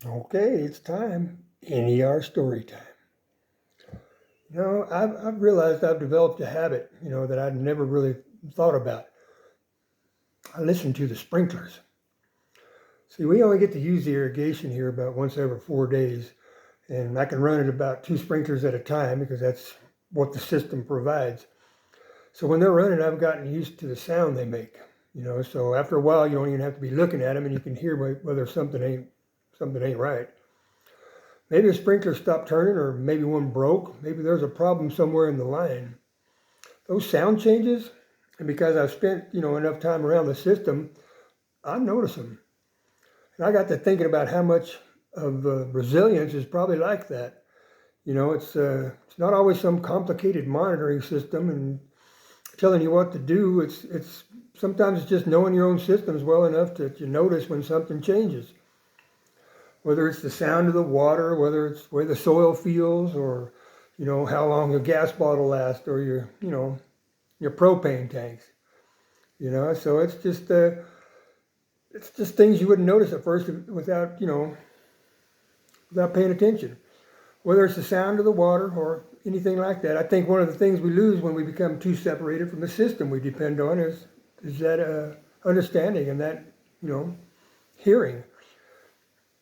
Okay, it's time. NER story time. I've realized I've developed a habit, that I'd never really thought about. I listen to the sprinklers. See, we only get to use the irrigation here about once every 4 days, and I can run it about two sprinklers at a time because that's what the system provides. So when they're running, I've gotten used to the sound they make. So after a while, you don't even have to be looking at them, and you can hear whether something ain't right. Maybe a sprinkler stopped turning, or maybe one broke. Maybe there's a problem somewhere in the line. Those sound changes, and because I've spent enough time around the system, I notice them. And I got to thinking about how much of resilience is probably like that. It's not always some complicated monitoring system and telling you what to do. It's sometimes it's just knowing your own systems well enough that you notice when something changes. Whether it's the sound of the water, whether it's where the soil feels, or how long a gas bottle lasts, or your propane tanks. So it's just things you wouldn't notice at first without paying attention. Whether it's the sound of the water or anything like that, I think one of the things we lose when we become too separated from the system we depend on is that understanding and that you know hearing.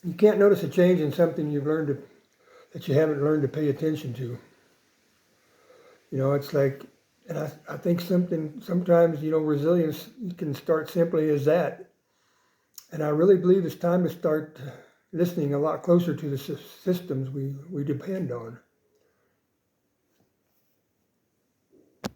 You can't notice a change in something that you haven't learned to pay attention to. It's like, and I think sometimes resilience can start simply as that. And I really believe it's time to start listening a lot closer to the systems we depend on.